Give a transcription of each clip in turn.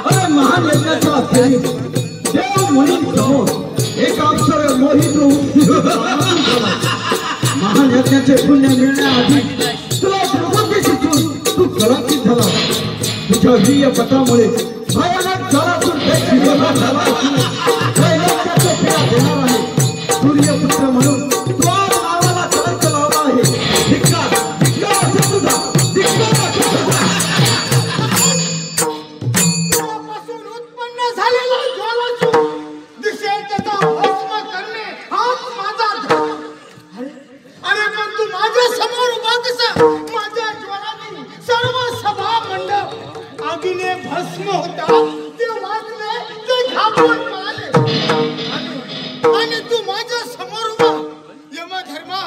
अरे महान यज्ञाच्या अखेरीस देव मुनींसमोर एक अक्षर मोहित महान यज्ञाचे पुण्य मिळण्याआधी तुला प्रबोधी शिकून तू कलंकित झाला. तुझ्या वीर्य पटामुळे भयानक जलातून झाला देणार आहे. सूर्यपुत्र म्हणून तो नावाला कलंक लावला आहे. धिक्कार धिक्कार असेल तुझा, धिक्कार असेल तुझा. पासून उत्पन्न झालेला ज्वालाचू दिसेल त्याचा भस्म करणे हाच माझा धर्म. अरे पण तू माझ्या समोर उभा कसा? माझ्या ज्वालाने सर्व सभा मंडप आगीने भस्म होता. ते वाचले, ते घाबरून पळाले. आणि तू माझ्या समोर उभा. यमधर्मा,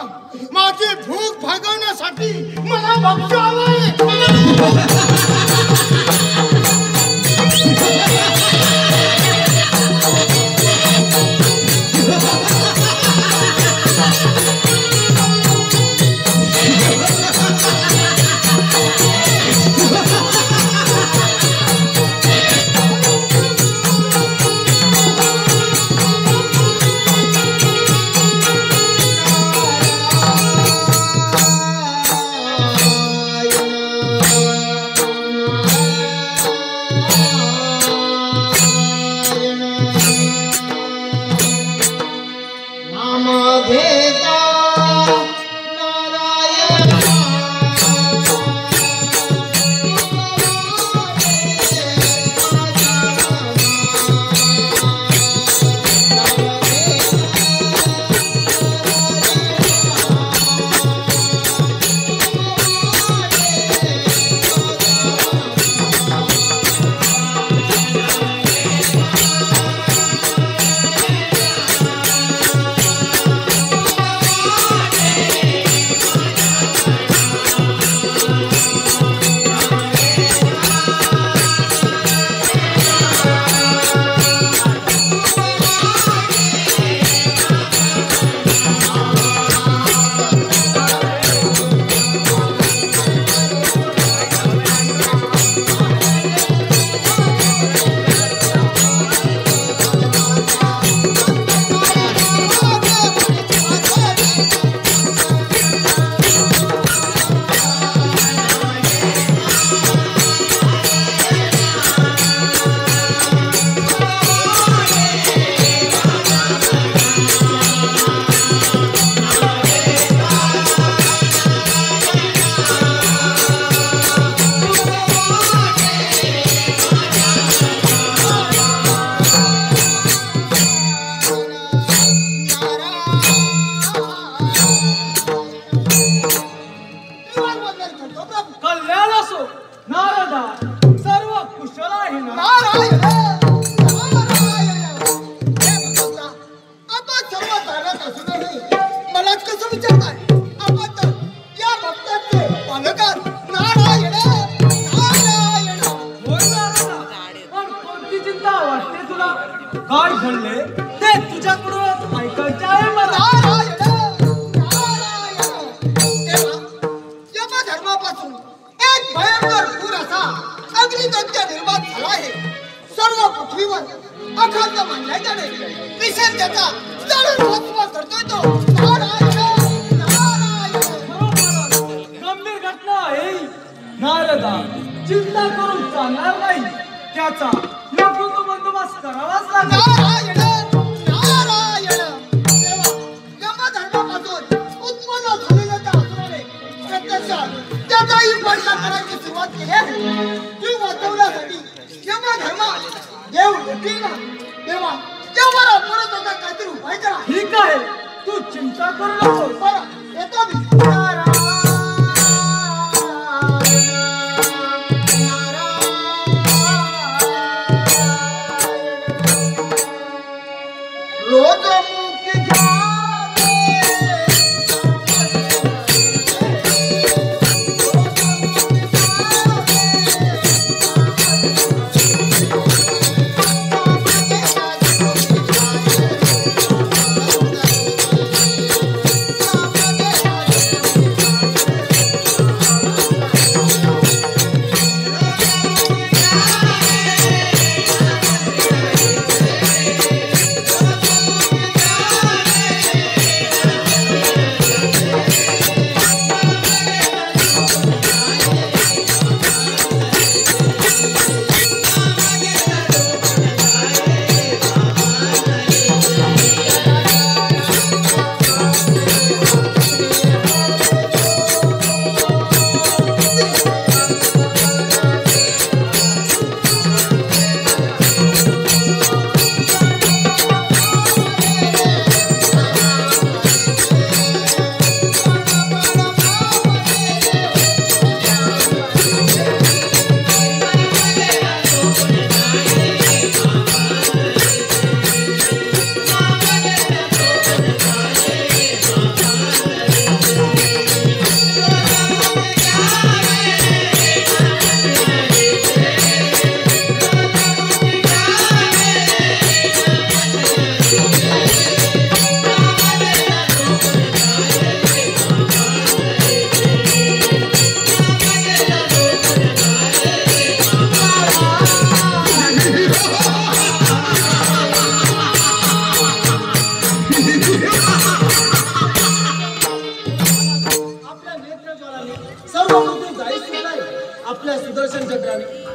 माझी भूक भागवण्यासाठी मला भक्ष्य हवंय. काय घडले ते तुझ्याकडून ऐकायचे आहे मला. धर्मापासून एक भयंकर पूर असा अग्निदत्त निर्माण झाला आहे. सर्व पृथ्वीवर अखंड मानल्याने विशेष त्याचा जळून भस्म करतोय तो. गंभीर घटना आहे नारदा. चिंता करून चालणार नाही. त्याचा योग्य तो बंदोबस्त करावाच लागेल. त्याचाही पडला करायची सुरुवात केली आहे. जीव वाचवण्यासाठी यमधर्मा देव येतील ना तेव्हा देवाला परत होता काहीतरी उपाय करा. ठीक आहे, तू चिंता करू नको. बरं येतो मी. रोज मुक्ती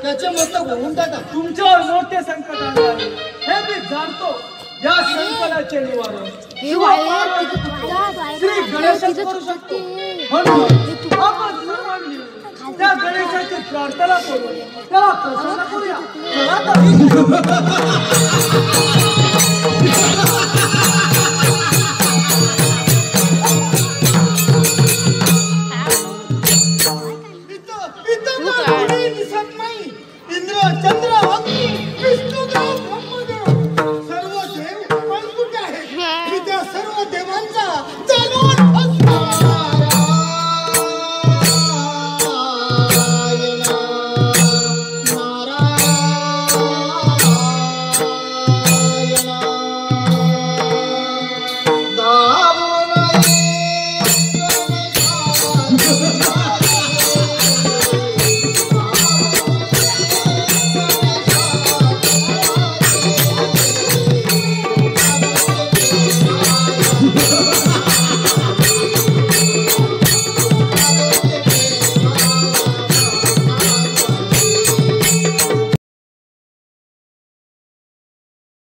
त्याचे मस्तक होऊन टाका. तुमच्यावर मोठे संकट आले आहे. हे मी जाणतो. या संकटाचे निवारण श्री गणेशच करू शकतो. म्हणून आपण सर्वांनी त्या गणेशाची प्रार्थना करू, त्याला प्रसन्न करूया. चला तर.